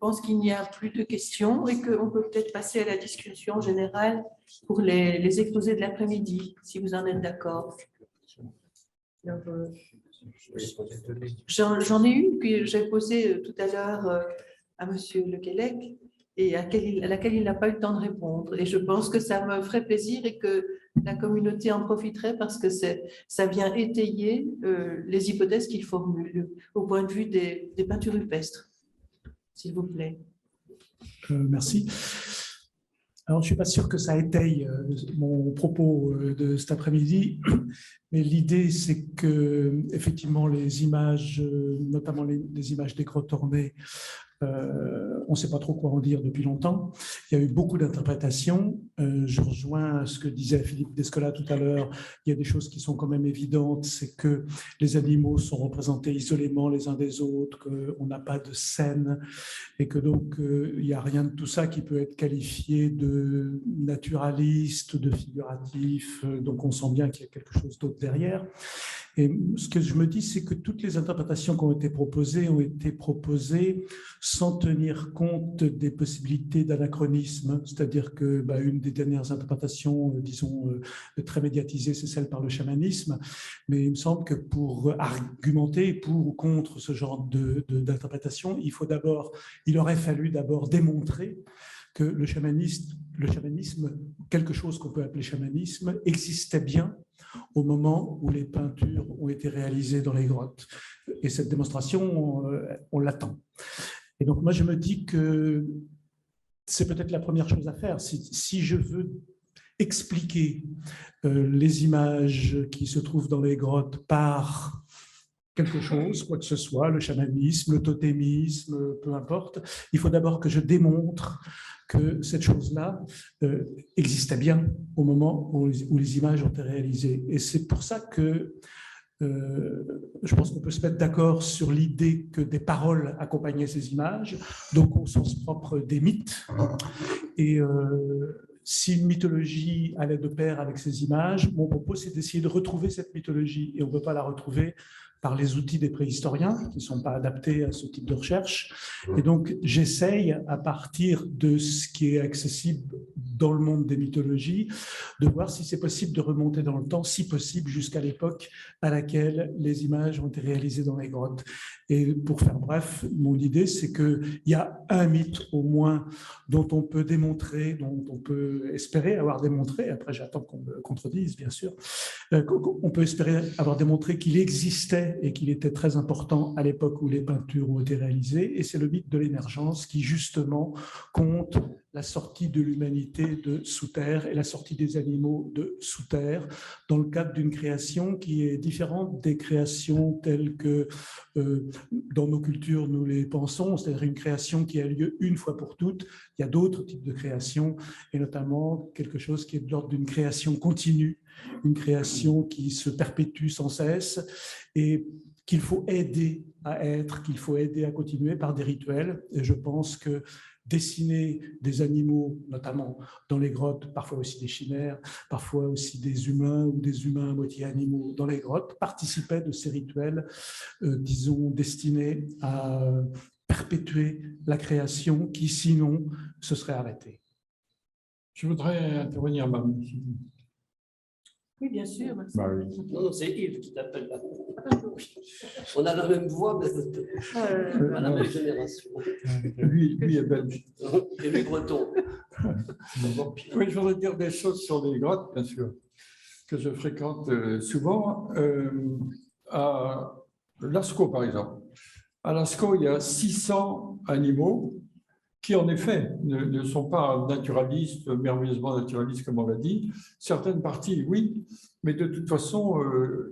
pense qu'il n'y a plus de questions et qu'on peut peut-être passer à la discussion générale pour les exposés de l'après-midi, si vous en êtes d'accord. J'en ai une que j'ai posée tout à l'heure à Monsieur Lequelec et à laquelle il n'a pas eu le temps de répondre. Et je pense que ça me ferait plaisir et que la communauté en profiterait parce que ça vient étayer les hypothèses qu'il formule au point de vue des peintures rupestres. S'il vous plaît. Merci. Alors, je ne suis pas sûr que ça étaye mon propos de cet après-midi, mais l'idée, c'est que effectivement, les images, notamment les images des grottes ornées, on ne sait pas trop quoi en dire depuis longtemps. Il y a eu beaucoup d'interprétations. Je rejoins ce que disait Philippe Descola tout à l'heure. Il y a des choses qui sont quand même évidentes, c'est que les animaux sont représentés isolément les uns des autres, qu'on n'a pas de scène et que donc il n'y a rien de tout ça qui peut être qualifié de naturaliste, de figuratif. Donc on sent bien qu'il y a quelque chose d'autre derrière. Et ce que je me dis, c'est que toutes les interprétations qui ont été proposées sans tenir compte des possibilités d'anachronisme. C'est-à-dire que une des dernières interprétations, disons, très médiatisées, c'est celle par le chamanisme. Mais il me semble que pour argumenter pour ou contre ce genre d'interprétation, il aurait fallu d'abord démontrer que le chamanisme, quelque chose qu'on peut appeler chamanisme, existait bien au moment où les peintures ont été réalisées dans les grottes. Et cette démonstration, on l'attend. Et donc, moi, je me dis que c'est peut-être la première chose à faire. Si je veux expliquer les images qui se trouvent dans les grottes par quelque chose, quoi que ce soit, le chamanisme, le totémisme, peu importe, il faut d'abord que je démontre que cette chose-là existait bien au moment où les images ont été réalisées. Et c'est pour ça que je pense qu'on peut se mettre d'accord sur l'idée que des paroles accompagnaient ces images, donc au sens propre des mythes. Et si une mythologie allait de pair avec ces images, mon propos, c'est d'essayer de retrouver cette mythologie. Et on ne peut pas la retrouver par les outils des préhistoriens, qui ne sont pas adaptés à ce type de recherche. Et donc, j'essaye, à partir de ce qui est accessible dans le monde des mythologies, de voir si c'est possible de remonter dans le temps, si possible, jusqu'à l'époque à laquelle les images ont été réalisées dans les grottes. Et pour faire bref, mon idée, c'est qu'il y a un mythe au moins dont on peut démontrer, dont on peut espérer avoir démontré, après j'attends qu'on me contredise, bien sûr, on peut espérer avoir démontré qu'il existait et qu'il était très important à l'époque où les peintures ont été réalisées, et c'est le mythe de l'émergence qui justement compte la sortie de l'humanité de sous terre et la sortie des animaux de sous terre dans le cadre d'une création qui est différente des créations telles que dans nos cultures nous les pensons, c'est-à-dire une création qui a lieu une fois pour toutes. Il y a d'autres types de créations et notamment quelque chose qui est de l'ordre d'une création continue, une création qui se perpétue sans cesse et qu'il faut aider à être, qu'il faut aider à continuer par des rituels. Et je pense que dessiner des animaux, notamment dans les grottes, parfois aussi des chimères, parfois aussi des humains ou des humains à moitié animaux dans les grottes, participait de ces rituels, disons, destinés à perpétuer la création qui, sinon, se serait arrêtée. Je voudrais intervenir, Mme. Oui, bien sûr. Bah oui. Non, c'est Yves qui t'appelle là. On a la même voix, mais on a la même génération. Lui est belge. Et lui, breton. Oui, je voudrais dire des choses sur les grottes, bien sûr, que je fréquente souvent. À Lascaux, par exemple. À Lascaux, il y a 600 animaux qui, en effet, ne sont pas naturalistes, merveilleusement naturalistes, comme on l'a dit. Certaines parties, oui, mais de toute façon,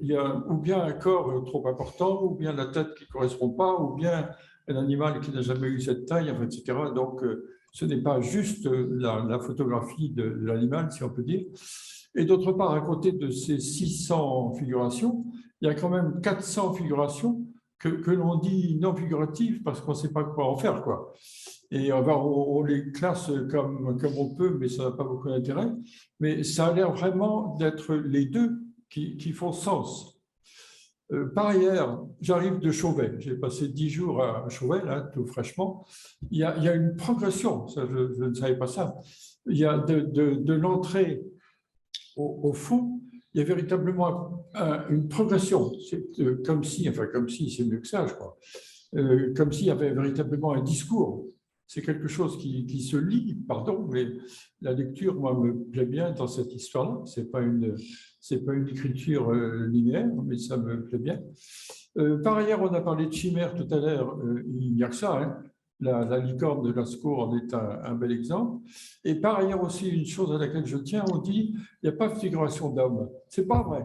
il y a ou bien un corps trop important, ou bien la tête qui ne correspond pas, ou bien un animal qui n'a jamais eu cette taille, enfin, etc. Donc, ce n'est pas juste la photographie de l'animal, si on peut dire. Et d'autre part, à côté de ces 600 figurations, il y a quand même 400 figurations que l'on dit non figuratives parce qu'on ne sait pas quoi en faire, quoi. Et on les classe comme on peut, mais ça n'a pas beaucoup d'intérêt. Mais ça a l'air vraiment d'être les deux qui font sens. Par ailleurs, j'arrive de Chauvet. J'ai passé 10 jours à Chauvet, là, tout fraîchement. Il y a une progression, ça, je ne savais pas ça. Il y a de l'entrée au fond, il y a véritablement une progression. C'est comme si, c'est mieux que ça, je crois, comme s'il y avait véritablement un discours. C'est quelque chose qui se lit, pardon, mais la lecture, moi, me plaît bien dans cette histoire-là. C'est pas une écriture linéaire, mais ça me plaît bien. Par ailleurs, on a parlé de chimère tout à l'heure. Il n'y a que ça, hein. La licorne de Lascaux en est un bel exemple. Et par ailleurs aussi, une chose à laquelle je tiens, on dit il n'y a pas de figuration d'homme. C'est pas vrai.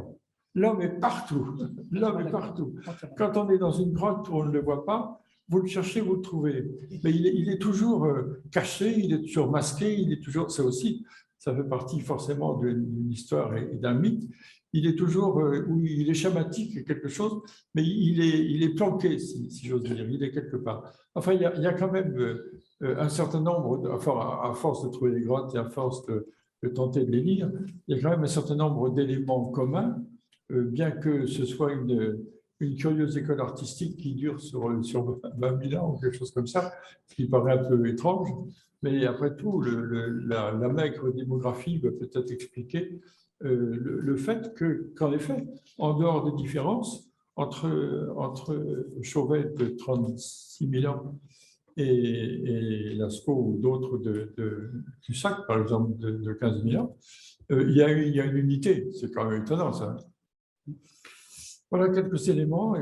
L'homme est partout. L'homme est partout. Quand on est dans une grotte où on ne le voit pas, vous le cherchez, vous le trouvez. Mais il est toujours caché, il est toujours masqué, il est toujours. Ça aussi, ça fait partie forcément d'une histoire et d'un mythe. Il est toujours, oui, il est schématique, quelque chose, mais il est planqué, si j'ose dire, il est quelque part. Enfin, il y a quand même un certain nombre, à force de trouver les grottes et à force de tenter de les lire, il y a quand même un certain nombre d'éléments communs, bien que ce soit une curieuse école artistique qui dure sur 20 000 ans ou quelque chose comme ça, ce qui paraît un peu étrange. Mais après tout, la maigre démographie va peut-être expliquer le fait qu'en effet, en dehors des différences entre Chauvet de 36 000 ans et Lascaux ou d'autres de Cussac, par exemple, de 15 000 ans, il y a une unité. C'est quand même étonnant, ça. Voilà quelques éléments,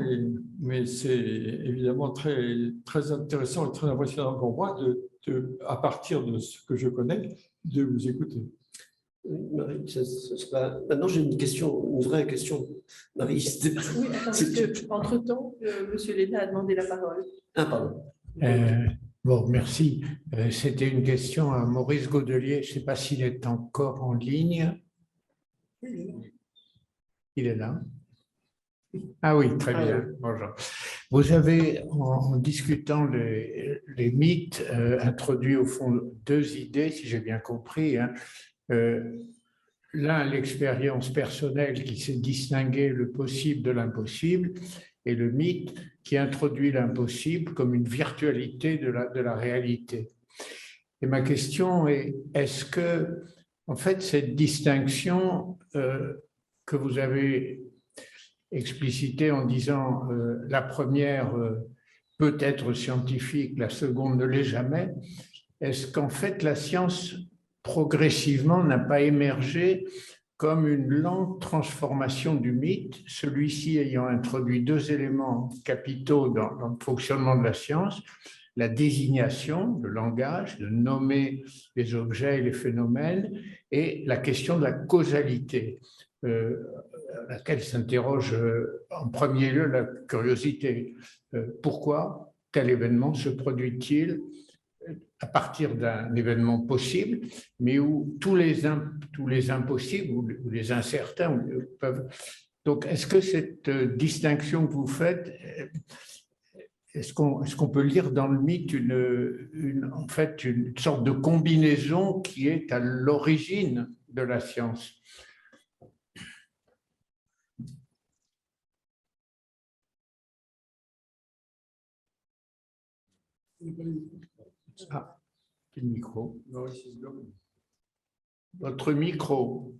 mais c'est évidemment très, très intéressant et très impressionnant pour moi, à partir de ce que je connais, de vous écouter. Marie, maintenant j'ai une question, une vraie question. Marie, oui, parce qu'entre-temps, M. Léna a demandé la parole. Ah, pardon. Bon, merci. C'était une question à Maurice Godelier. Je ne sais pas s'il est encore en ligne. Il est là. Ah oui, très bien. Bonjour. Vous avez, en discutant les mythes, introduit au fond deux idées, si j'ai bien compris, hein. L'un, l'expérience personnelle qui sait distinguer le possible de l'impossible, et le mythe qui introduit l'impossible comme une virtualité de la réalité. Et ma question est, est-ce que, en fait, cette distinction que vous avez explicitée en disant la première peut être scientifique, la seconde ne l'est jamais, est-ce qu'en fait la science progressivement n'a pas émergé comme une lente transformation du mythe, celui-ci ayant introduit deux éléments capitaux dans le fonctionnement de la science, la désignation, le langage, de nommer les objets et les phénomènes, et la question de la causalité, à laquelle s'interroge en premier lieu la curiosité. Pourquoi tel événement se produit-il à partir d'un événement possible, mais où tous les impossibles ou les incertains peuvent. Donc, est-ce que cette distinction que vous faites, est-ce qu'on peut lire dans le mythe en fait une sorte de combinaison qui est à l'origine de la science? Ah, quel micro? Votre micro.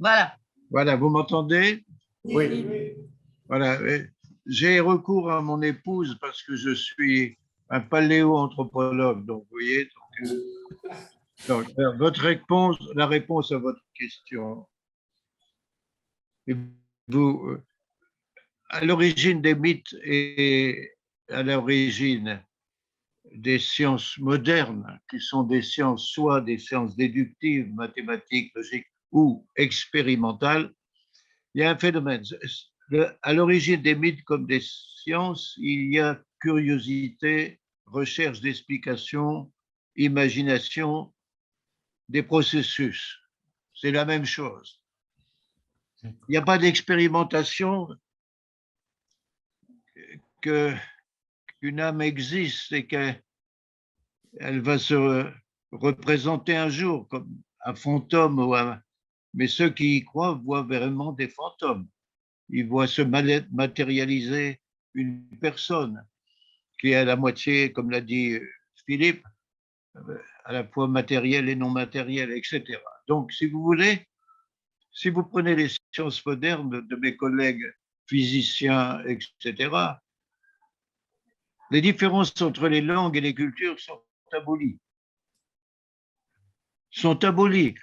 Voilà, vous m'entendez? Oui. Voilà, j'ai recours à mon épouse parce que je suis un paléoanthropologue, donc vous voyez. Donc, la réponse à votre question. Et vous, à l'origine des mythes et à l'origine des sciences modernes, qui sont des sciences, soit des sciences déductives, mathématiques, logiques ou expérimentales, il y a un phénomène. À l'origine des mythes comme des sciences, il y a curiosité, recherche d'explications, imagination des processus. C'est la même chose. Il n'y a pas d'expérimentation qu'une âme existe et qu'elle va se représenter un jour comme un fantôme, mais ceux qui y croient voient vraiment des fantômes. Ils voient se matérialiser une personne qui est à la moitié, comme l'a dit Philippe, à la fois matérielle et non matérielle, etc. Donc, si vous voulez, si vous prenez les sciences modernes de mes collègues physiciens, etc., les différences entre les langues et les cultures sont abolies.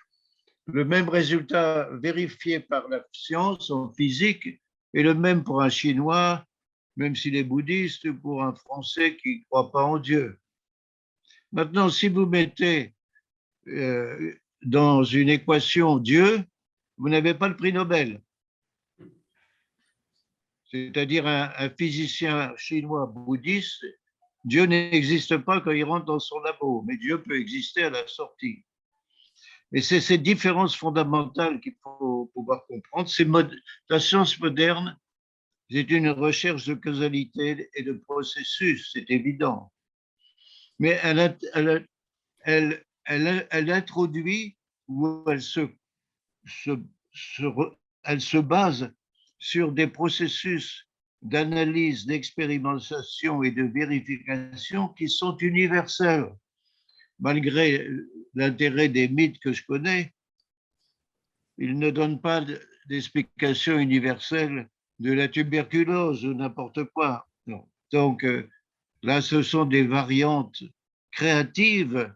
Le même résultat vérifié par la science en physique est le même pour un Chinois, même s'il est bouddhiste, ou pour un Français qui ne croit pas en Dieu. Maintenant, si vous mettez dans une équation Dieu, vous n'avez pas le prix Nobel. C'est-à-dire un physicien chinois bouddhiste, Dieu n'existe pas quand il rentre dans son labo, mais Dieu peut exister à la sortie. Et c'est ces différences fondamentales qu'il faut pouvoir comprendre. La science moderne, c'est une recherche de causalité et de processus, c'est évident. Mais elle introduit ou elle se base sur des processus d'analyse, d'expérimentation et de vérification qui sont universels. Malgré l'intérêt des mythes que je connais, ils ne donnent pas d'explication universelle de la tuberculose ou n'importe quoi. Non. Donc, là, ce sont des variantes créatives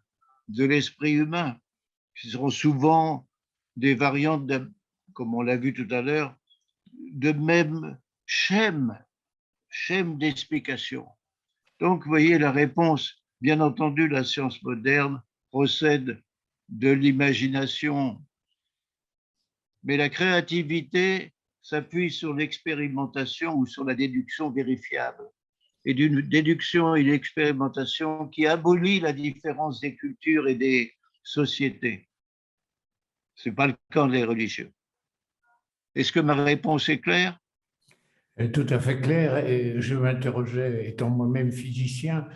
de l'esprit humain, qui seront souvent des variantes, comme on l'a vu tout à l'heure, de même schème d'explication. Donc, vous voyez, la réponse, bien entendu, la science moderne procède de l'imagination, mais la créativité s'appuie sur l'expérimentation ou sur la déduction vérifiable. Et d'une déduction et une expérimentation qui abolit la différence des cultures et des sociétés. Ce n'est pas le cas des religieux. Est-ce que ma réponse est claire? Tout à fait clair. Et je m'interrogeais, étant moi-même physicien,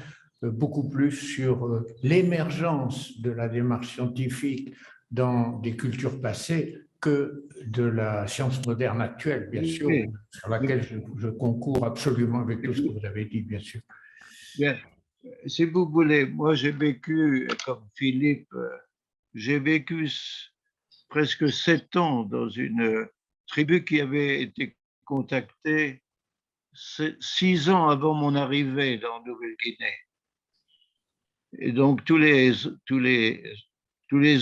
beaucoup plus sur l'émergence de la démarche scientifique dans des cultures passées que de la science moderne actuelle, bien sûr, sur laquelle je concours absolument avec tout ce que vous avez dit, bien sûr. Bien. Si vous voulez, moi j'ai vécu, comme Philippe, j'ai vécu presque 7 ans dans une tribu qui avait été contactée 6 ans avant mon arrivée dans Nouvelle-Guinée. Et donc tous les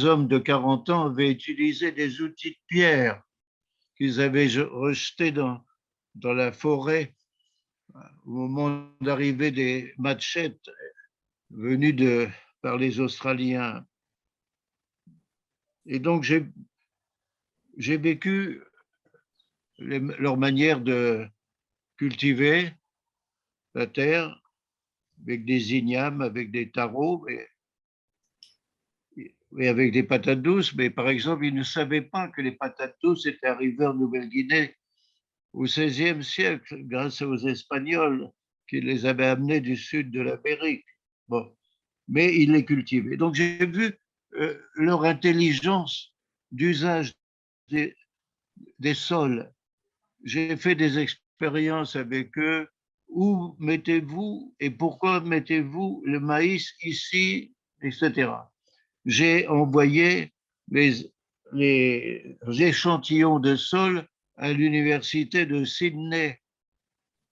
hommes de 40 ans avaient utilisé des outils de pierre qu'ils avaient rejetés dans la forêt au moment d'arrivée des machettes venus par les Australiens. Et donc, j'ai vécu leur manière de cultiver la terre avec des ignames, avec des tarots et avec des patates douces. Mais par exemple, ils ne savaient pas que les patates douces étaient arrivées en Nouvelle-Guinée au XVIe siècle grâce aux Espagnols qui les avaient amenées du sud de l'Amérique. Bon. Mais ils les cultivaient. Donc, j'ai vu leur intelligence d'usage des sols. J'ai fait des expériences avec eux. Où mettez-vous et pourquoi mettez-vous le maïs ici, etc. J'ai envoyé les échantillons de sol à l'université de Sydney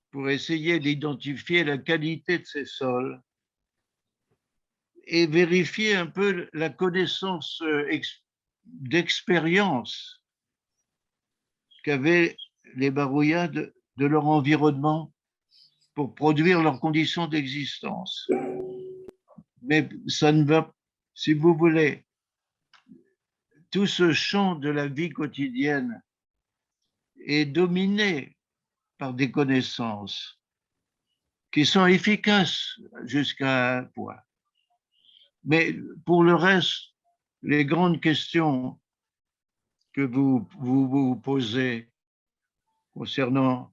pour essayer d'identifier la qualité de ces sols et vérifier un peu la connaissance d'expérience qu'avaient les Barouillas de leur environnement pour produire leurs conditions d'existence. Mais ça ne va, si vous voulez, tout ce champ de la vie quotidienne est dominé par des connaissances qui sont efficaces jusqu'à un point. Mais pour le reste, les grandes questions que vous posez concernant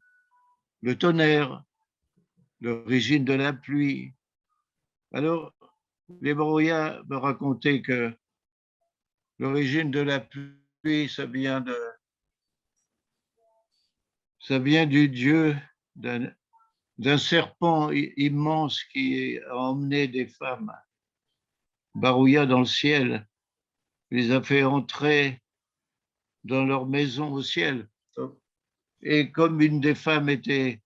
le tonnerre, l'origine de la pluie, alors les Barouillas me racontaient que L'origine de la pluie, ça vient du dieu, d'un serpent immense qui a emmené des femmes, Barouya, dans le ciel, les a fait entrer dans leur maison au ciel. Et comme une des femmes était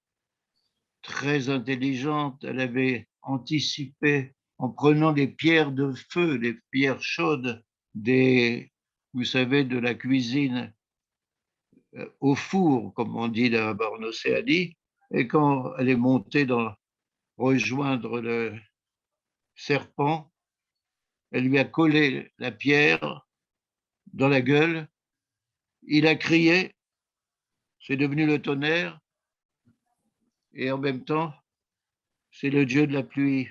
très intelligente, elle avait anticipé en prenant des pierres de feu, des pierres chaudes, vous savez, de la cuisine au four, comme on dit là-bas en Océanie, et quand elle est montée rejoindre le serpent, elle lui a collé la pierre dans la gueule, il a crié, c'est devenu le tonnerre, et en même temps, c'est le dieu de la pluie.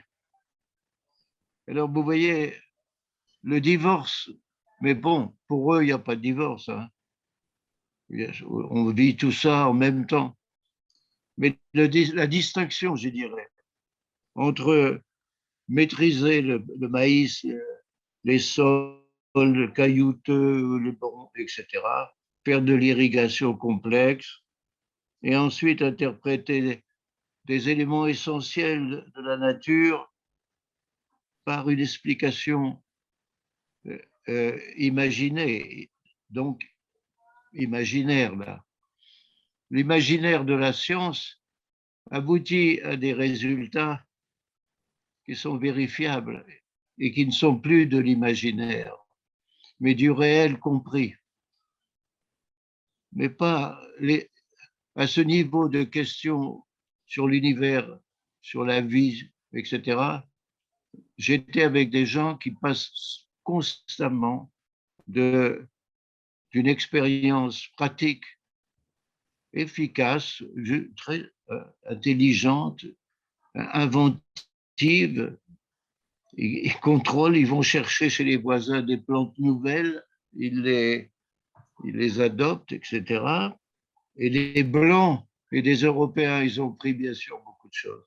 Alors, vous voyez, le divorce, mais bon, pour eux, il n'y a pas de divorce. Hein. On vit tout ça en même temps. Mais la distinction, je dirais, entre maîtriser le maïs, les sols caillouteux, etc., faire de l'irrigation complexe, et ensuite interpréter des éléments essentiels de la nature par une explication imaginée, donc imaginaire là. L'imaginaire de la science aboutit à des résultats qui sont vérifiables et qui ne sont plus de l'imaginaire, mais du réel compris. Mais pas à ce niveau de questions sur l'univers, sur la vie, etc. J'étais avec des gens qui passent constamment d'une expérience pratique, efficace, très intelligente, inventive. Ils contrôlent, ils vont chercher chez les voisins des plantes nouvelles, ils les adoptent, etc. Et les Blancs et les Européens, ils ont pris bien sûr beaucoup de choses.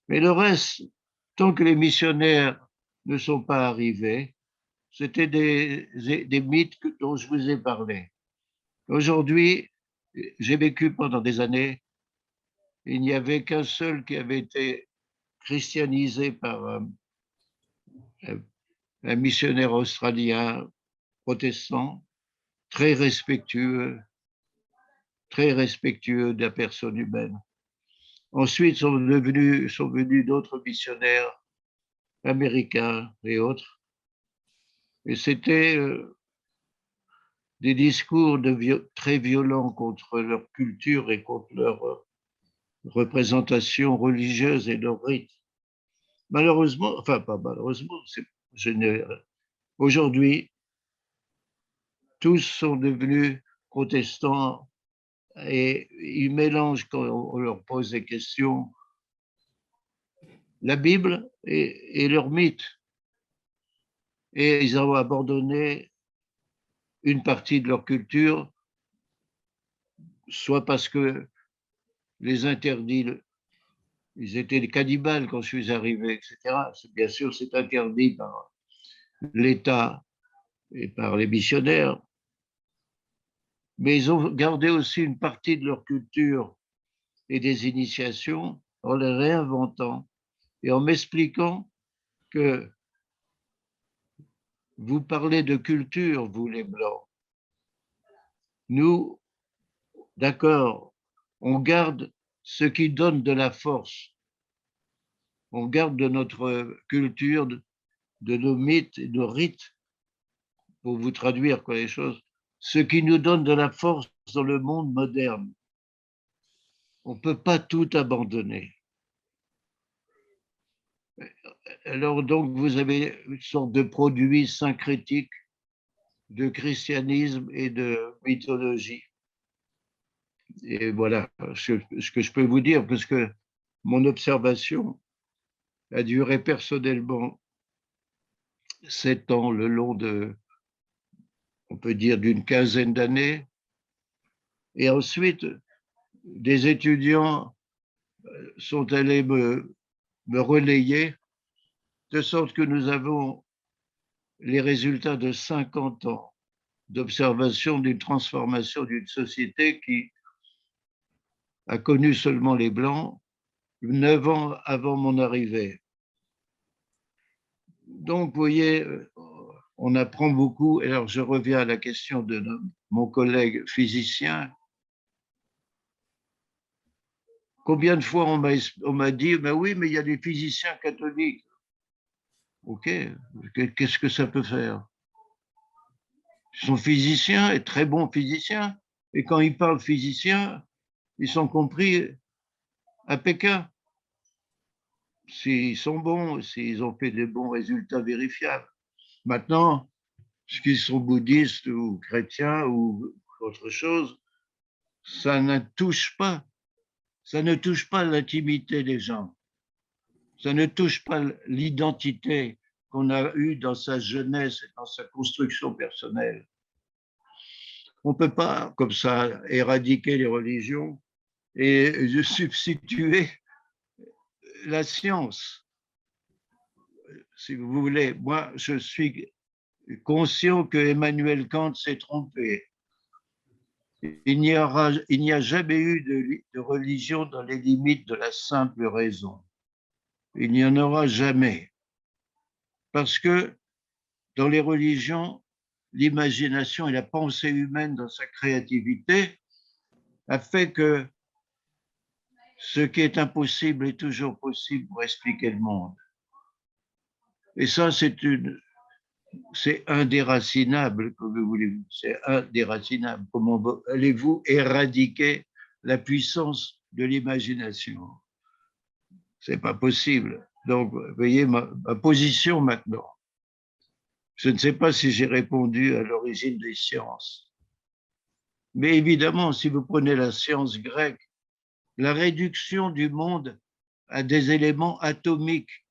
Mais le reste, tant que les missionnaires ne sont pas arrivés, c'était des mythes dont je vous ai parlé. Aujourd'hui, j'ai vécu pendant des années, il n'y avait qu'un seul qui avait été christianisé par un missionnaire australien protestant, très respectueux de la personne humaine. Ensuite sont venus d'autres missionnaires américains et autres. Et c'était des discours très violents contre leur culture et contre leur représentation religieuse et leurs rites. Malheureusement, enfin pas malheureusement, aujourd'hui, tous sont devenus protestants et ils mélangent, quand on leur pose des questions, la Bible et leurs mythes. Et ils ont abandonné une partie de leur culture, soit parce que les interdits, ils étaient des cannibales quand je suis arrivé, etc. Bien sûr, c'est interdit par l'État et par les missionnaires, mais ils ont gardé aussi une partie de leur culture et des initiations en les réinventant et en m'expliquant que vous parlez de culture, vous les Blancs. Nous, d'accord, on garde ce qui donne de la force. On garde de notre culture, de nos mythes et de nos rites, pour vous traduire les choses, ce qui nous donne de la force dans le monde moderne. On ne peut pas tout abandonner. Alors donc, vous avez une sorte de produit syncrétique de christianisme et de mythologie. Et voilà ce que je peux vous dire, parce que mon observation a duré personnellement 7 ans, le long on peut dire, d'une quinzaine d'années. Et ensuite, des étudiants sont allés me relayer, de sorte que nous avons les résultats de 50 ans d'observation d'une transformation d'une société qui a connu seulement les Blancs 9 ans avant mon arrivée. Donc, vous voyez, on apprend beaucoup. Alors, je reviens à la question de mon collègue physicien. Combien de fois on m'a dit, ben oui, mais il y a des physiciens catholiques. OK, qu'est-ce que ça peut faire? Ils sont physiciens et très bons physiciens. Et quand ils parlent physiciens, ils sont compris à Pékin. S'ils sont bons, s'ils ont fait des bons résultats vérifiables. Maintenant, ce qu'ils sont bouddhistes ou chrétiens ou autre chose, ça ne touche pas l'intimité des gens. Ça ne touche pas l'identité qu'on a eue dans sa jeunesse et dans sa construction personnelle. On ne peut pas, comme ça, éradiquer les religions et substituer la science. Si vous voulez, moi, je suis conscient que Emmanuel Kant s'est trompé. Il n'y a jamais eu de religion dans les limites de la simple raison. Il n'y en aura jamais. Parce que dans les religions, l'imagination et la pensée humaine dans sa créativité a fait que ce qui est impossible est toujours possible pour expliquer le monde. Et ça, c'est indéracinable, comme vous voulez. C'est indéracinable. Comment allez-vous éradiquer la puissance de l'imagination? C'est pas possible. Donc, vous voyez ma position maintenant. Je ne sais pas si j'ai répondu à l'origine des sciences. Mais évidemment, si vous prenez la science grecque, la réduction du monde à des éléments atomiques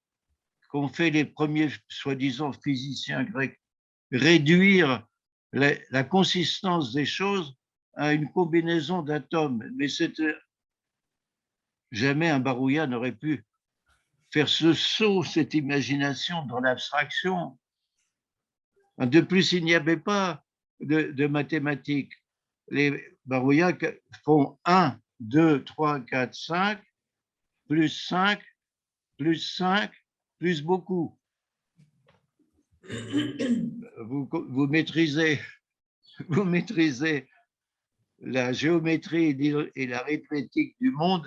qu'ont fait les premiers soi-disant physiciens grecs, réduire la consistance des choses à une combinaison d'atomes. Mais jamais un Barouillat n'aurait pu faire ce saut, cette imagination dans l'abstraction. De plus, il n'y avait pas de mathématiques. Les Barouillat font 1, 2, 3, 4, 5, plus 5, plus 5, plus beaucoup. Vous maîtrisez la géométrie et l'arithmétique du monde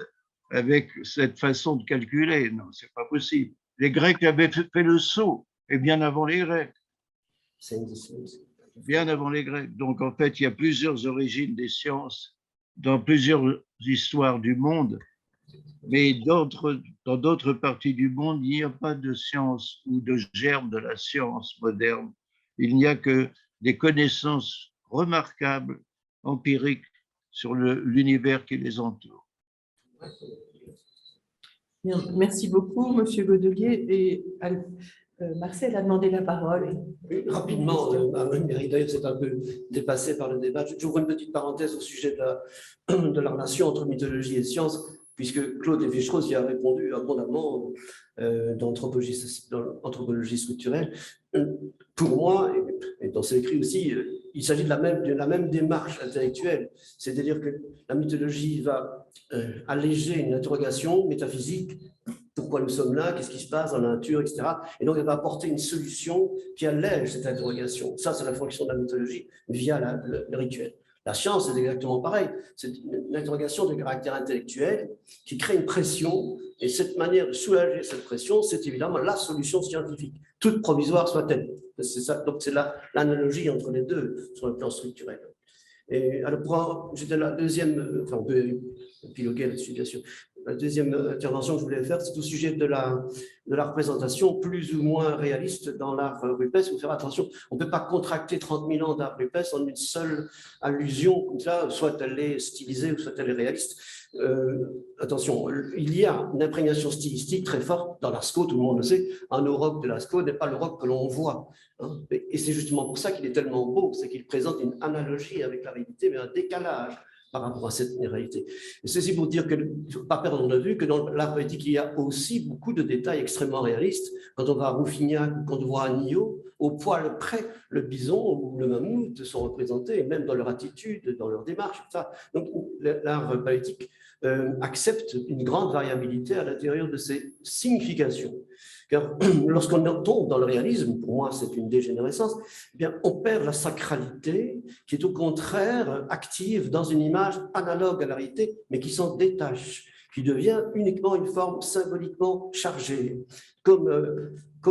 avec cette façon de calculer. Non, c'est pas possible. Les Grecs avaient fait le saut, et bien avant les Grecs. Bien avant les Grecs. Donc, en fait, il y a plusieurs origines des sciences dans plusieurs histoires du monde, mais dans d'autres parties du monde, il n'y a pas de science ou de germe de la science moderne. Il n'y a que des connaissances remarquables, empiriques, sur l'univers qui les entoure. Bien, merci beaucoup, Monsieur Godelier. Et Marcel a demandé la parole. Oui, rapidement, d'ailleurs, c'est un peu dépassé par le débat. J'ouvre une petite parenthèse au sujet de la relation entre mythologie et science, puisque Claude Lévi-Strauss y a répondu abondamment dans l'anthropologie structurelle. Pour moi, et dans ses écrits aussi, il s'agit de la même démarche intellectuelle. C'est-à-dire que la mythologie va alléger une interrogation métaphysique. Pourquoi nous sommes là, qu'est-ce qui se passe dans la nature, etc. Et donc, elle va apporter une solution qui allège cette interrogation. Ça, c'est la fonction de la mythologie via le rituel. La science, c'est exactement pareil. C'est une interrogation de caractère intellectuel qui crée une pression. Et cette manière de soulager cette pression, c'est évidemment la solution scientifique, toute provisoire soit-elle. C'est ça. Donc, c'est l'analogie entre les deux sur le plan structurel. Et alors, j'étais la deuxième, enfin, on peut épiloguer là-dessus, bien sûr. La deuxième intervention que je voulais faire, c'est au sujet de la représentation plus ou moins réaliste dans l'art rupestre. Il faut faire attention, on ne peut pas contracter 30 000 ans d'art rupestre en une seule allusion, comme ça, soit elle est stylisée ou soit elle est réaliste. Attention, il y a une imprégnation stylistique très forte dans Lascaux, tout le monde le sait. Un roc de Lascaux n'est pas le roc que l'on voit. Hein. Et c'est justement pour ça qu'il est tellement beau, c'est qu'il présente une analogie avec la réalité, mais un décalage par rapport à cette réalité. Et ceci pour dire que, pas perdre de vue que dans l'art poétique, il y a aussi beaucoup de détails extrêmement réalistes. Quand on va à Rouffignac, quand on voit à Millau, au poil près, le bison ou le mammouth sont représentés, même dans leur attitude, dans leur démarche. Tout ça. Donc l'art poétique accepte une grande variabilité à l'intérieur de ses significations. Car lorsqu'on tombe dans le réalisme, pour moi c'est une dégénérescence, eh bien, on perd la sacralité qui est au contraire active dans une image analogue à la réalité, mais qui s'en détache, qui devient uniquement une forme symboliquement chargée, comme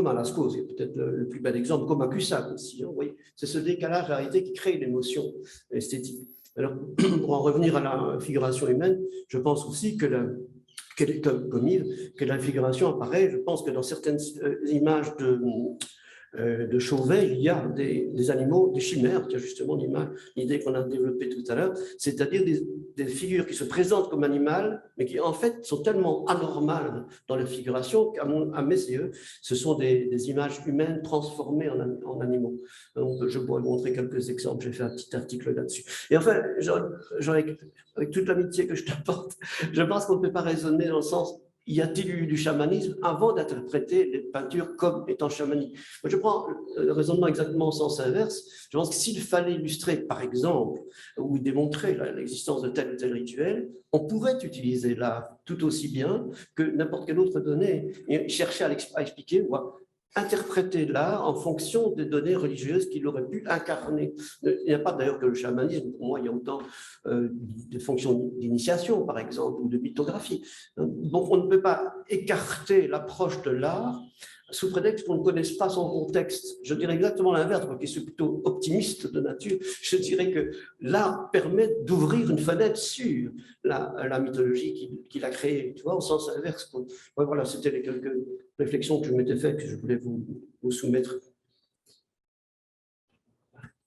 à Lascaux, c'est peut-être le plus bel exemple, comme à Cusack aussi. Hein, vous voyez, c'est ce décalage de la réalité qui crée l'émotion esthétique. Alors, pour en revenir à la figuration humaine, je pense aussi que comme Yves, que la figuration apparaît. Je pense que dans certaines images de Chauvet, il y a des animaux, des chimères, qui a justement l'idée qu'on a développée tout à l'heure, c'est-à-dire des figures qui se présentent comme animales, mais qui en fait sont tellement anormales dans la figuration qu'à mes yeux, ce sont des images humaines transformées en animaux. Donc, je pourrais vous montrer quelques exemples, j'ai fait un petit article là-dessus. Et enfin, avec toute l'amitié que je t'apporte, je pense qu'on ne peut pas raisonner dans le sens y a-t-il eu du chamanisme avant d'interpréter les peintures comme étant chamaniques? Moi, je prends le raisonnement exactement au sens inverse. Je pense que s'il fallait illustrer, par exemple, ou démontrer l'existence de tel ou tel rituel, on pourrait utiliser l'art tout aussi bien que n'importe quelle autre donnée et chercher à expliquer ou à interpréter l'art en fonction des données religieuses qu'il aurait pu incarner. Il n'y a pas d'ailleurs que le chamanisme, pour moi, il y a autant de fonctions d'initiation, par exemple, ou de mythographie. Donc, on ne peut pas écarter l'approche de l'art sous prétexte qu'on ne connaisse pas son contexte. Je dirais exactement l'inverse, moi qui suis plutôt optimiste de nature. Je dirais que l'art permet d'ouvrir une fenêtre sur la mythologie qu'il a créée, tu vois, au sens inverse. Ouais, voilà, c'était les quelques réflexions que je m'étais faites, que je voulais vous soumettre.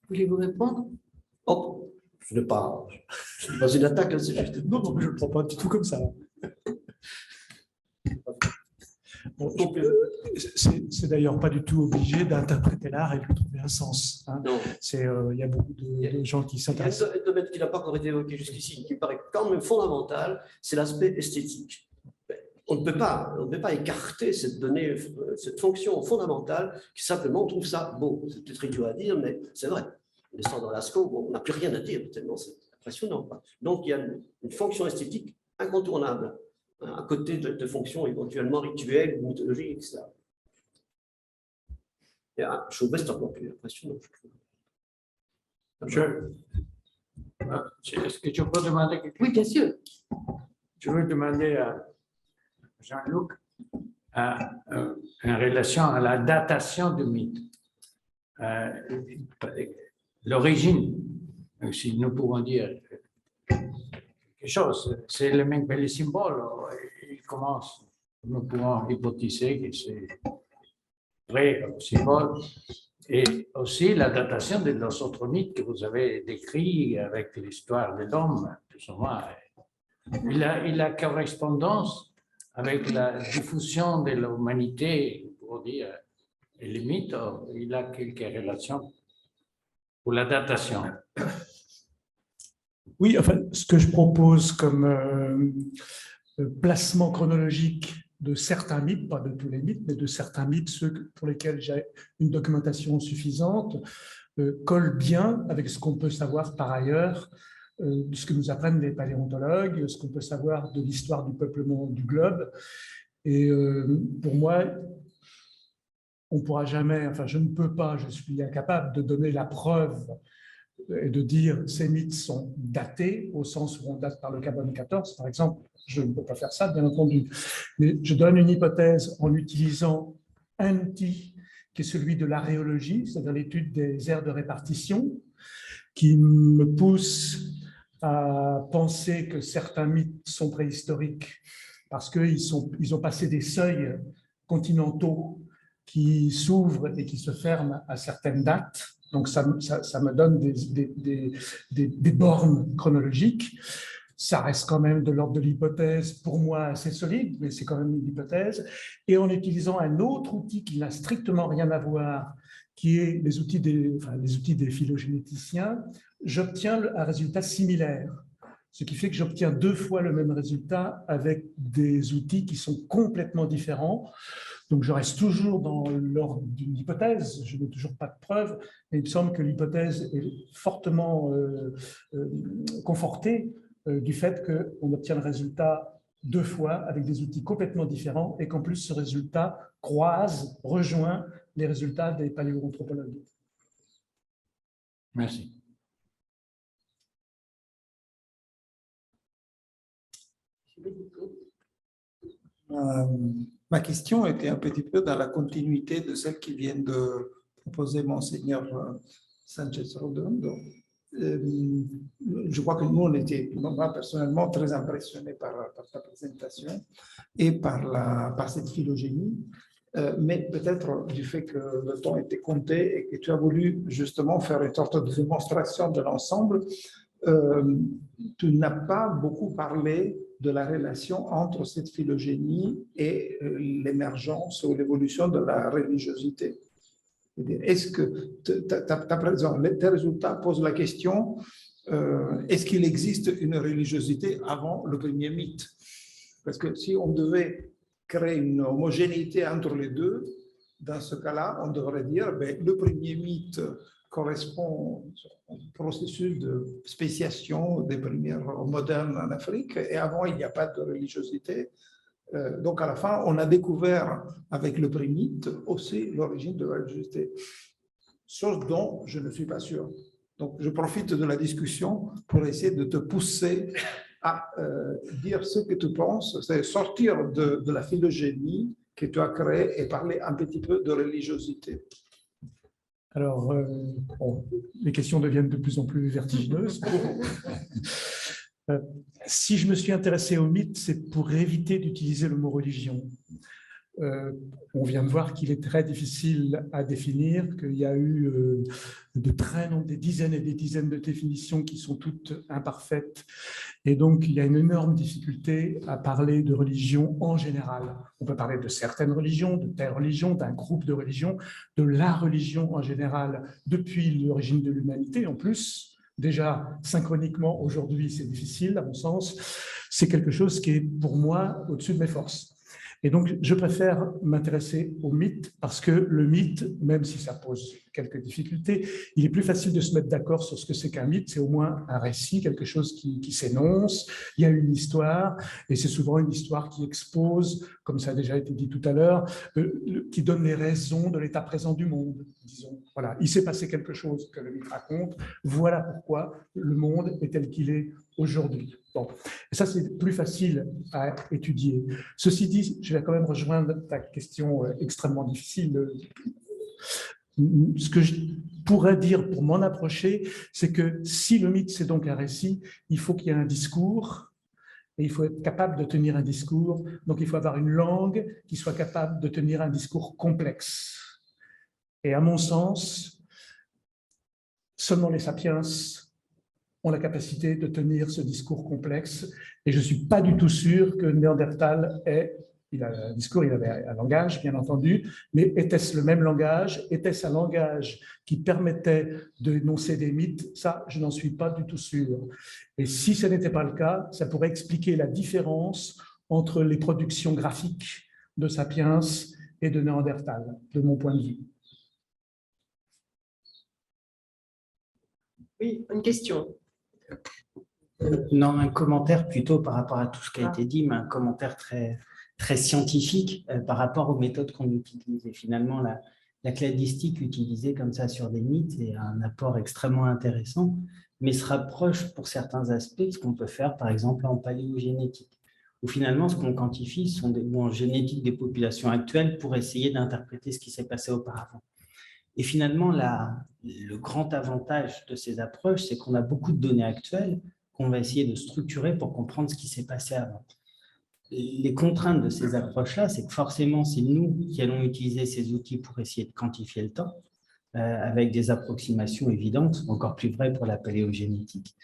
Voulez-vous répondre? Oh, ce n'est pas une attaque, c'est juste... Non, je ne le prends pas du tout comme ça. Bon, c'est d'ailleurs pas du tout obligé d'interpréter l'art et de lui trouver un sens. Hein. Il y a beaucoup de gens qui s'intéressent. Il y a un domaine qui n'a pas encore été évoqué jusqu'ici, qui me paraît quand même fondamental, c'est l'aspect esthétique. On ne peut pas écarter cette donnée, cette fonction fondamentale, qui simplement trouve ça beau. C'est peut-être idiot à dire, mais c'est vrai. On descend dans Lascaux, on n'a plus rien à dire, tellement c'est impressionnant. Donc il y a une fonction esthétique incontournable, à côté de fonctions éventuellement rituelles, mythologiques, etc. Et Chauvet, c'est encore plus impressionnant, je trouve. Est-ce que tu peux demander quelque chose? Oui, bien sûr. Je veux demander à Jean-Luc en relation à la datation du mythe. L'origine, si nous pouvons dire quelque chose, c'est le Mengele symbole. Il commence, nous pouvons hypothéser que c'est vrai au symbole. Et aussi la datation de los autres mythes que vous avez décrits avec l'histoire de l'homme, plus ou moins. Il a correspondance avec la diffusion de l'humanité, pour dire, et les mythes, il a quelques relations pour la datation. Oui, enfin, ce que je propose comme placement chronologique de certains mythes, pas de tous les mythes, mais de certains mythes, ceux pour lesquels j'ai une documentation suffisante, colle bien avec ce qu'on peut savoir par ailleurs, de ce que nous apprennent les paléontologues, ce qu'on peut savoir de l'histoire du peuplement du globe. Et pour moi, on ne pourra jamais, enfin je ne peux pas, je suis incapable de donner la preuve et de dire ces mythes sont datés, au sens où on date par le carbone 14, par exemple. Je ne peux pas faire ça, bien entendu. Mais je donne une hypothèse en utilisant un outil qui est celui de l'aréologie, c'est-à-dire l'étude des aires de répartition, qui me pousse à penser que certains mythes sont préhistoriques parce qu'ils ont passé des seuils continentaux qui s'ouvrent et qui se ferment à certaines dates. Donc, ça me donne des bornes chronologiques. Ça reste quand même de l'ordre de l'hypothèse, pour moi, assez solide, mais c'est quand même une hypothèse. Et en utilisant un autre outil qui n'a strictement rien à voir, qui est les outils des phylogénéticiens, j'obtiens un résultat similaire. ce qui fait que j'obtiens 2 fois le même résultat avec des outils qui sont complètement différents. Donc, je reste toujours dans l'ordre d'une hypothèse, je n'ai toujours pas de preuve, mais il me semble que l'hypothèse est fortement confortée du fait qu'on obtient le résultat 2 fois avec des outils complètement différents et qu'en plus, ce résultat rejoint les résultats des paléoanthropologues. Merci. Ma question était un petit peu dans la continuité de celle qui vient de proposer Monseigneur Sanchez-Redondo. Je crois que nous, on était, moi personnellement, très impressionnés par ta présentation et par cette phylogénie, mais peut-être du fait que le temps était compté et que tu as voulu justement faire une sorte de démonstration de l'ensemble, tu n'as pas beaucoup parlé de la relation entre cette phylogénie et l'émergence ou l'évolution de la religiosité. Est-ce que tes résultats posent la question, est-ce qu'il existe une religiosité avant le premier mythe? Parce que si on devait créer une homogénéité entre les deux, dans ce cas-là, on devrait dire que le premier mythe correspond au processus de spéciation des premières modernes en Afrique, et avant, il n'y a pas de religiosité. Donc, à la fin, on a découvert avec le primite aussi l'origine de la religiosité, chose dont je ne suis pas sûr. Donc, je profite de la discussion pour essayer de te pousser à dire ce que tu penses, c'est sortir de la phylogénie que tu as créée et parler un petit peu de religiosité. Alors, bon, les questions deviennent de plus en plus vertigineuses. Si je me suis intéressé au mythe, c'est pour éviter d'utiliser le mot religion. On vient de voir qu'il est très difficile à définir, qu'il y a eu des dizaines et des dizaines de définitions qui sont toutes imparfaites. Et donc, il y a une énorme difficulté à parler de religion en général. On peut parler de certaines religions, de telle religion, d'un groupe de religions, de la religion en général depuis l'origine de l'humanité. En plus, déjà, synchroniquement, aujourd'hui, c'est difficile, à mon sens. C'est quelque chose qui est, pour moi, au-dessus de mes forces. Et donc, je préfère m'intéresser au mythe parce que le mythe, même si ça pose quelques difficultés, il est plus facile de se mettre d'accord sur ce que c'est qu'un mythe. C'est au moins un récit, quelque chose qui s'énonce. Il y a une histoire, et c'est souvent une histoire qui expose, comme ça a déjà été dit tout à l'heure, qui donne les raisons de l'état présent du monde. Disons, voilà, il s'est passé quelque chose que le mythe raconte. Voilà pourquoi le monde est tel qu'il est aujourd'hui. Bon. Et ça, c'est plus facile à étudier. Ceci dit, je vais quand même rejoindre ta question extrêmement difficile. Ce que je pourrais dire pour m'en approcher, c'est que si le mythe, c'est donc un récit, il faut qu'il y ait un discours, et il faut être capable de tenir un discours. Donc, il faut avoir une langue qui soit capable de tenir un discours complexe. Et à mon sens, seulement les sapiens ont la capacité de tenir ce discours complexe. Et je ne suis pas du tout sûr que Néandertal il a un discours, il avait un langage, bien entendu, mais était-ce le même langage? Était-ce un langage qui permettait d'énoncer des mythes? Ça, je n'en suis pas du tout sûr. Et si ce n'était pas le cas, ça pourrait expliquer la différence entre les productions graphiques de Sapiens et de Néandertal, de mon point de vue. Oui, une question. Non, un commentaire plutôt par rapport à tout ce qui a été dit, mais un commentaire très scientifique par rapport aux méthodes qu'on utilise. Et finalement, la cladistique utilisée comme ça sur des mythes est un apport extrêmement intéressant, mais se rapproche pour certains aspects de ce qu'on peut faire, par exemple, en paléogénétique, où finalement, ce qu'on quantifie sont ou en génétique des populations actuelles pour essayer d'interpréter ce qui s'est passé auparavant. Et finalement, le grand avantage de ces approches, c'est qu'on a beaucoup de données actuelles qu'on va essayer de structurer pour comprendre ce qui s'est passé avant. Les contraintes de ces approches-là, c'est que forcément, c'est nous qui allons utiliser ces outils pour essayer de quantifier le temps, avec des approximations évidentes, encore plus vraies pour la paléogénétique.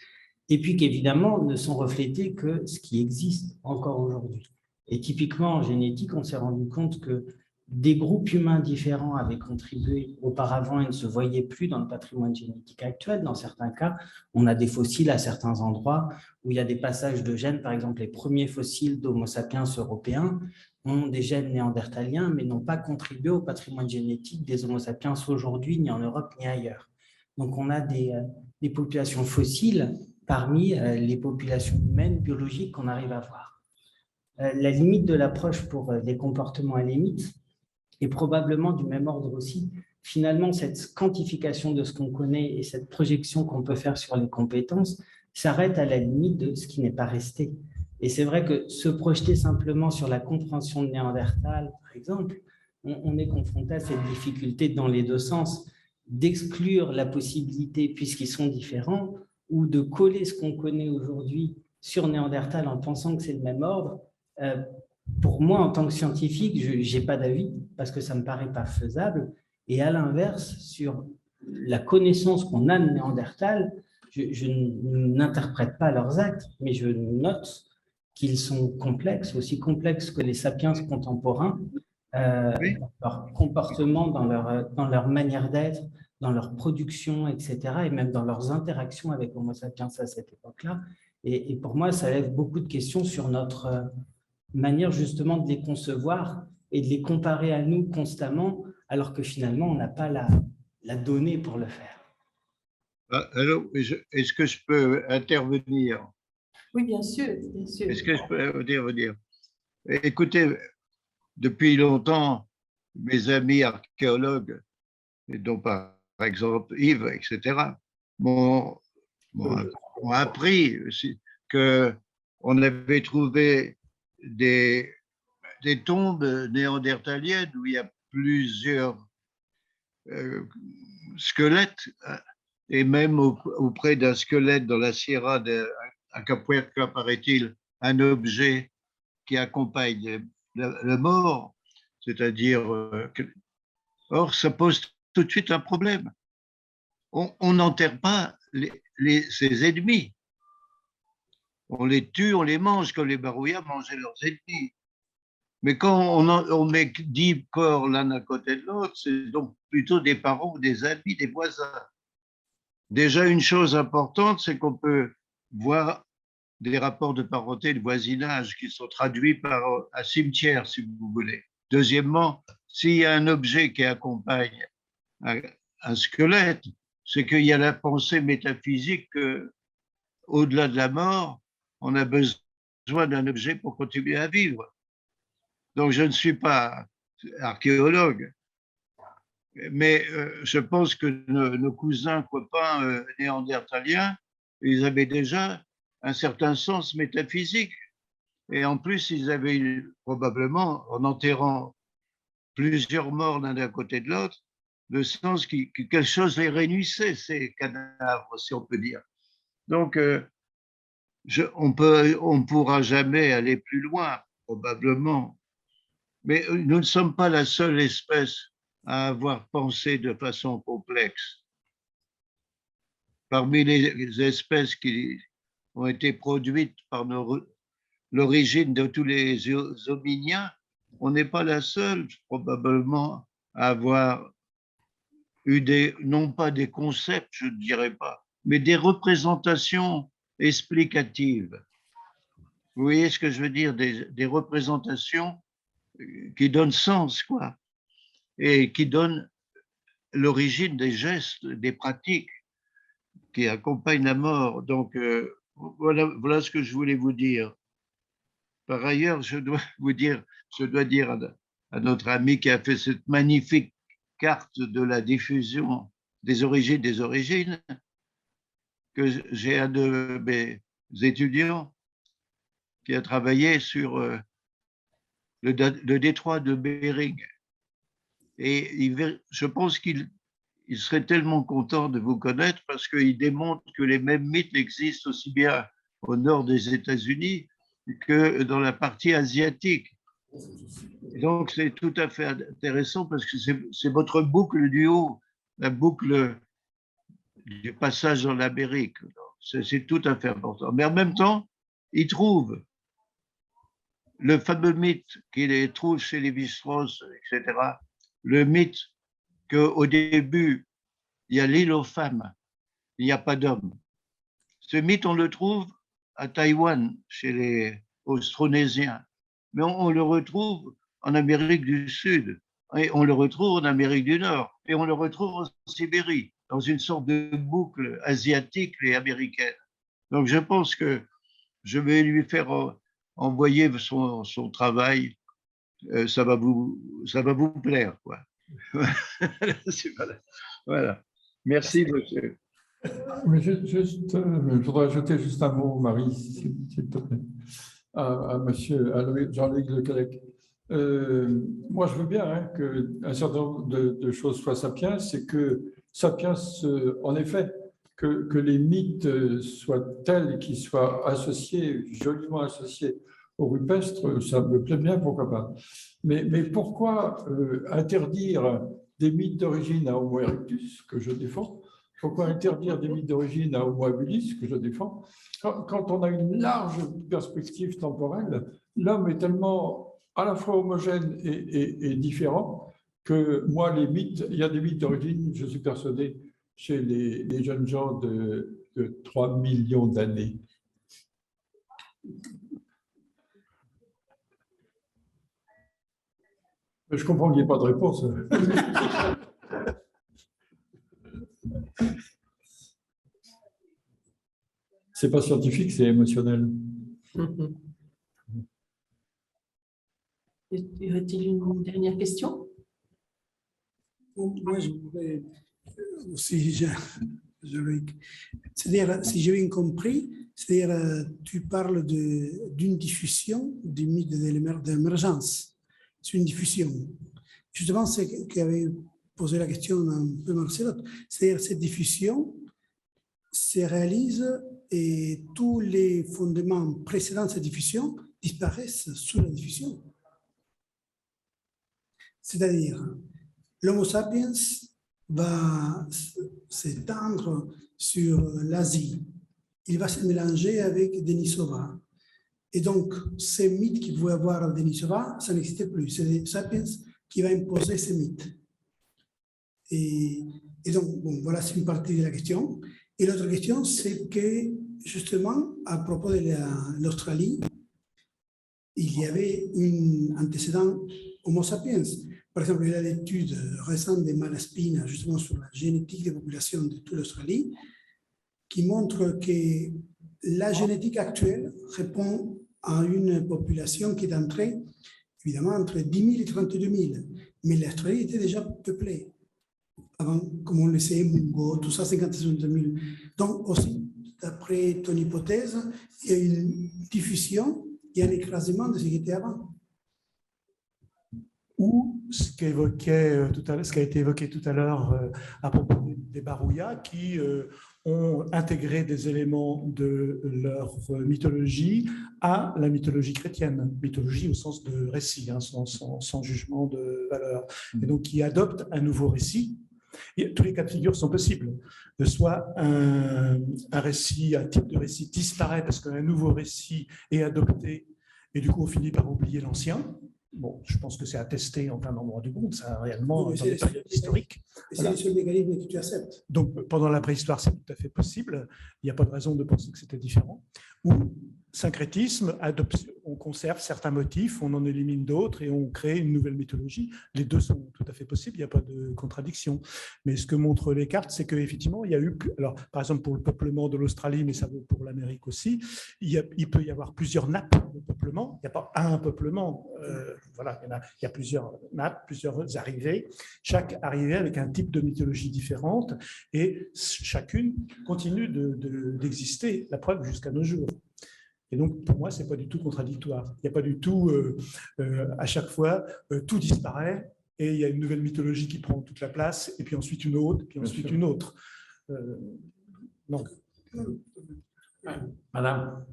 Et puis qu'évidemment, ne sont reflétés que ce qui existe encore aujourd'hui. Et typiquement, en génétique, on s'est rendu compte que des groupes humains différents avaient contribué auparavant et ne se voyaient plus dans le patrimoine génétique actuel. Dans certains cas, on a des fossiles à certains endroits où il y a des passages de gènes. Par exemple, les premiers fossiles d'Homo sapiens européens ont des gènes néandertaliens, mais n'ont pas contribué au patrimoine génétique des Homo sapiens aujourd'hui, ni en Europe, ni ailleurs. Donc, on a des populations fossiles parmi les populations humaines biologiques qu'on arrive à voir. La limite de l'approche pour les comportements alémites est probablement du même ordre aussi. Finalement, cette quantification de ce qu'on connaît et cette projection qu'on peut faire sur les compétences s'arrête à la limite de ce qui n'est pas resté. Et c'est vrai que se projeter simplement sur la compréhension de Néandertal, par exemple, on est confronté à cette difficulté dans les deux sens, d'exclure la possibilité, puisqu'ils sont différents, ou de coller ce qu'on connaît aujourd'hui sur Néandertal en pensant que c'est le même ordre. Pour moi, en tant que scientifique, je n'ai pas d'avis parce que ça ne me paraît pas faisable. Et à l'inverse, sur la connaissance qu'on a de Néandertal, je n'interprète pas leurs actes, mais je note qu'ils sont complexes, aussi complexes que les sapiens contemporains, Oui. leur comportement, dans leur manière d'être, dans leur production, etc., et même dans leurs interactions avec Homo sapiens à cette époque-là. Et pour moi, ça lève beaucoup de questions sur notre manière justement de les concevoir et de les comparer à nous constamment, alors que finalement, on n'a pas la donnée pour le faire. Alors, est-ce que je peux intervenir? Oui, bien sûr, bien sûr. Est-ce que je peux intervenir? Écoutez, depuis longtemps, mes amis archéologues, dont par exemple Yves, etc., m'ont appris qu'on avait trouvé des tombes néandertaliennes où il y a plusieurs squelettes, et même auprès d'un squelette dans la Sierra de Acapuerca, paraît-il, un objet qui accompagne le mort, c'est-à-dire or, ça pose tout de suite un problème. On n'enterre pas ses ennemis. On les tue, on les mange, comme les Barouillas mangeaient leurs ennemis. Mais quand on met 10 corps l'un à côté de l'autre, c'est donc plutôt des parents ou des amis, des voisins. Déjà, une chose importante, c'est qu'on peut voir des rapports de parenté, de voisinage qui sont traduits par un cimetière, si vous voulez. Deuxièmement, s'il y a un objet qui accompagne un squelette, c'est qu'il y a la pensée métaphysique qu'au-delà de la mort, on a besoin d'un objet pour continuer à vivre. Donc, je ne suis pas archéologue, mais je pense que nos cousins, copains néandertaliens, ils avaient déjà un certain sens métaphysique. Et en plus, ils avaient probablement, en enterrant plusieurs morts l'un à côté de l'autre, le sens que quelque chose les réunissait, ces cadavres, si on peut dire. Donc, on ne pourra jamais aller plus loin, probablement. Mais nous ne sommes pas la seule espèce à avoir pensé de façon complexe. Parmi les espèces qui ont été produites par l'origine de tous les hominiens, on n'est pas la seule, probablement, à avoir eu non pas des concepts, je ne dirais pas, mais des représentations explicatives. Vous voyez ce que je veux dire, des représentations qui donnent sens, quoi, et qui donnent l'origine des gestes, des pratiques qui accompagnent la mort. Donc, voilà ce que je voulais vous dire. Par ailleurs, je dois dire à notre ami qui a fait cette magnifique carte de la diffusion des origines, que j'ai un de mes étudiants qui a travaillé sur le détroit de Bering. Et je pense qu'il serait tellement content de vous connaître parce qu'il démontre que les mêmes mythes existent aussi bien au nord des États-Unis que dans la partie asiatique. Donc, c'est tout à fait intéressant parce que c'est votre boucle du haut, la boucle du passage dans l'Amérique. C'est tout à fait important. Mais en même temps, il trouve le fameux mythe qu'il trouve chez Lévi-Strauss, etc., le mythe qu'au début, il y a l'île aux femmes, il n'y a pas d'hommes. Ce mythe, on le trouve à Taïwan, chez les Austronésiens, mais on le retrouve en Amérique du Sud, et on le retrouve en Amérique du Nord, et on le retrouve en Sibérie, dans une sorte de boucle asiatique et américaine. Donc je pense que je vais lui faire envoyer son travail, ça va vous plaire, quoi. Voilà. Merci, monsieur. Mais je voudrais ajouter juste un mot, Marie, s'il te plaît, à Jean-Luc Lecallec. Moi, je veux bien qu'un certain nombre de choses soient sapiens, c'est que sapiens, en effet, que les mythes soient tels qu'ils soient associés, joliment associés au rupestre, ça me plaît bien, pourquoi pas. Mais pourquoi interdire des mythes d'origine à Homo erectus, que je défends? Pourquoi interdire des mythes d'origine à Homo habilis, que je défends? Quand on a une large perspective temporelle, l'homme est tellement à la fois homogène et différent que moi, il y a des mythes d'origine, je suis persuadé, chez les jeunes gens de 3 millions d'années. Je comprends qu'il n'y ait pas de réponse. C'est pas scientifique, c'est émotionnel. Y aurait-il une dernière question? Moi, je voudrais aussi, c'est-à-dire, si j'ai bien compris, c'est-à-dire, tu parles d'une diffusion du mythe de l'émergence. C'est une diffusion. Justement, c'est qui avait posé la question un peu Marcelo. C'est-à-dire, cette diffusion se réalise et tous les fondements précédents de cette diffusion disparaissent sous la diffusion. C'est-à-dire, l'Homo sapiens va s'étendre sur l'Asie. Il va se mélanger avec Denisova. Et donc, ces mythes qu'il pouvait avoir à Denisova, ça n'existait plus. C'est les sapiens qui va imposer ces mythes. Et donc, bon, voilà, c'est une partie de la question. Et l'autre question, c'est que, justement, à propos de l'Australie, il y avait un antécédent Homo sapiens. Par exemple, il y a l'étude récente de Malaspina, justement, sur la génétique des populations de toute l'Australie, qui montre que la génétique actuelle répond à une population qui est entrée, évidemment, entre 10 000 et 32 000. Mais l'Australie était déjà peuplée. Avant, comme on le sait, Mungo, tout ça, 52 000. Donc, aussi, d'après ton hypothèse, il y a une diffusion, il y a un écrasement de ce qui était avant. Ou ce qui a été évoqué tout à l'heure à propos des Barouillas qui ont intégré des éléments de leur mythologie à la mythologie chrétienne, mythologie au sens de récit, hein, sans jugement de valeur, et donc qui adoptent un nouveau récit. Et tous les cas de figure sont possibles. Soit un récit, un type de récit disparaît parce qu'un nouveau récit est adopté et du coup on finit par oublier l'ancien. Bon, je pense que c'est attesté en plein nombre du monde, ça réellement dans les périodes historiques. C'est le seul mécanisme que tu acceptes. Donc pendant la préhistoire, c'est tout à fait possible. Il n'y a pas de raison de penser que c'était différent. Ou syncrétisme, on conserve certains motifs, on en élimine d'autres et on crée une nouvelle mythologie. Les deux sont tout à fait possibles, il n'y a pas de contradiction. Mais ce que montrent les cartes, c'est qu'effectivement, il y a eu, alors par exemple pour le peuplement de l'Australie, mais ça vaut pour l'Amérique aussi, il peut y avoir plusieurs nappes de peuplement. Il n'y a pas un peuplement, voilà, il y a plusieurs nappes, plusieurs arrivées, chaque arrivée avec un type de mythologie différente et chacune continue d'exister, la preuve jusqu'à nos jours. Et donc, pour moi, ce n'est pas du tout contradictoire. Il n'y a pas du tout, à chaque fois, tout disparaît et il y a une nouvelle mythologie qui prend toute la place, et puis ensuite une autre, puis ensuite une autre. Non. Madame,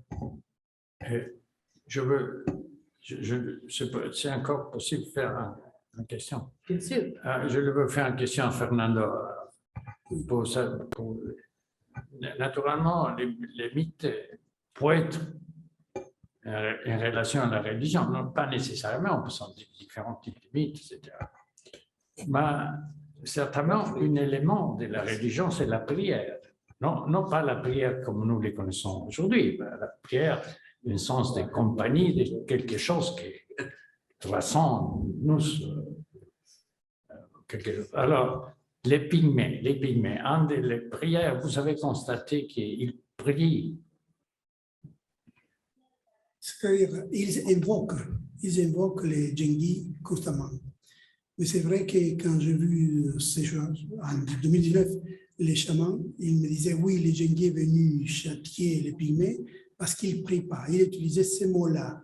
c'est encore possible de faire une question. Bien sûr. Je veux faire une question à Fernando. Naturellement, les mythes poètes en relation à la religion. Non, pas nécessairement, on peut sentir différents types de mythes, etc. Mais certainement, un élément de la religion, c'est la prière. Non pas la prière comme nous les connaissons aujourd'hui, mais la prière, un sens de compagnie, de quelque chose qui transcende nous. Alors, les pygmées, un des prières, vous avez constaté qu'ils prient. C'est-à-dire, ils invoquent les Djengi constamment. Mais c'est vrai que quand j'ai vu ces choses, en 2019, les chamans, ils me disaient, oui, les Djengi est venu châtier les pygmées parce qu'ils ne prient pas. Ils utilisaient ces mots-là.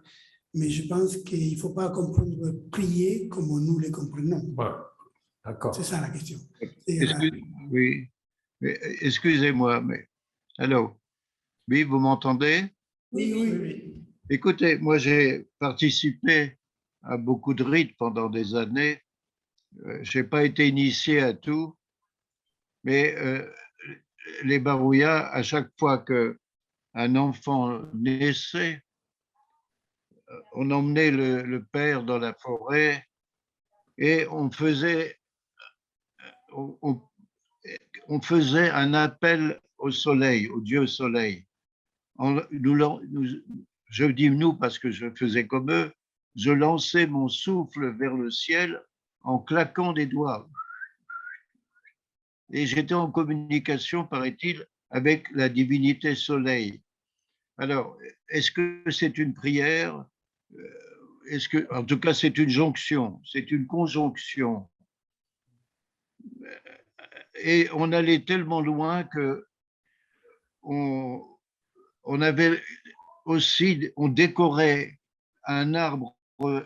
Mais je pense qu'il ne faut pas comprendre prier comme nous les comprenons. Ouais, d'accord. C'est ça la question. Oui, excusez-moi, mais... Allô? Oui, vous m'entendez? Oui. Écoutez, moi j'ai participé à beaucoup de rites pendant des années. Je n'ai pas été initié à tout, mais les barouillas, à chaque fois qu'un enfant naissait, on emmenait le père dans la forêt et on faisait un appel au soleil, au dieu soleil. Je dis nous parce que je faisais comme eux, je lançais mon souffle vers le ciel en claquant des doigts. Et j'étais en communication, paraît-il, avec la divinité soleil. Alors, est-ce que c'est une prière? En tout cas, c'est une jonction, c'est une conjonction. Et on allait tellement loin que on avait aussi, on décorait un arbre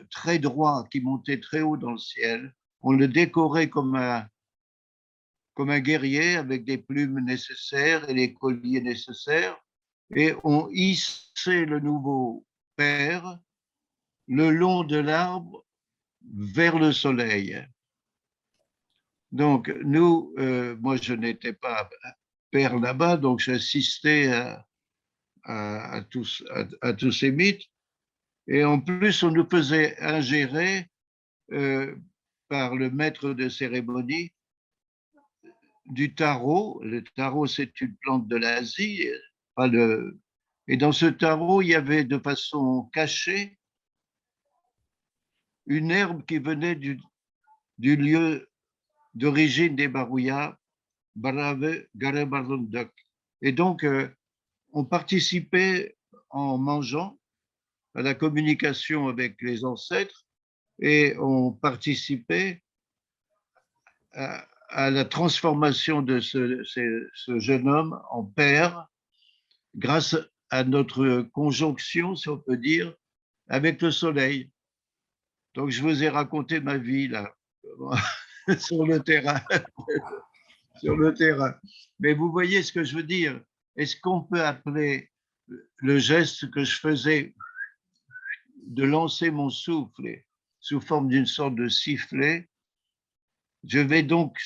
très droit qui montait très haut dans le ciel. On le décorait comme un guerrier avec des plumes nécessaires et les colliers nécessaires. Et on hissait le nouveau père le long de l'arbre vers le soleil. Donc, nous, moi, je n'étais pas père là-bas, donc j'assistais à tous ces mythes. Et en plus, on nous faisait ingérer par le maître de cérémonie du taro. Le taro, c'est une plante de l'Asie. Et dans ce taro, il y avait de façon cachée une herbe qui venait du lieu d'origine des barouillas, Barave Garebarundak. Et donc, on participait en mangeant à la communication avec les ancêtres et on participait à la transformation de ce jeune homme en père grâce à notre conjonction, si on peut dire, avec le soleil. Donc, je vous ai raconté ma vie là, sur le terrain. Sur le terrain. Mais vous voyez ce que je veux dire? Est-ce qu'on peut appeler le geste que je faisais de lancer mon souffle sous forme d'une sorte de sifflet? J'avais donc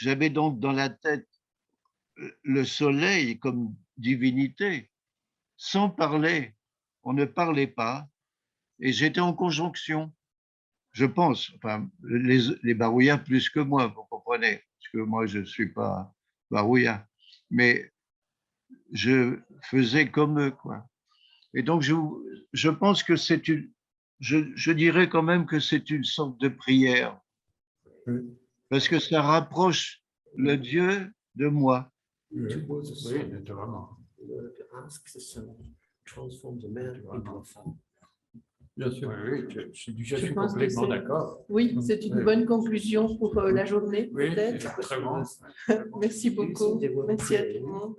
dans la tête le soleil comme divinité, sans parler. On ne parlait pas et j'étais en conjonction. Je pense, enfin, les barouillas plus que moi, vous comprenez, parce que moi, je ne suis pas barouilla, mais je faisais comme eux, quoi. Et donc, je pense que c'est je dirais quand même que c'est une sorte de prière, parce que ça rapproche le Dieu de moi. Oui, naturellement. Bien sûr. Oui, je suis complètement d'accord. Oui, c'est une bonne conclusion pour la journée, Oui, peut-être. très bon. Merci beaucoup. Merci à tout le monde.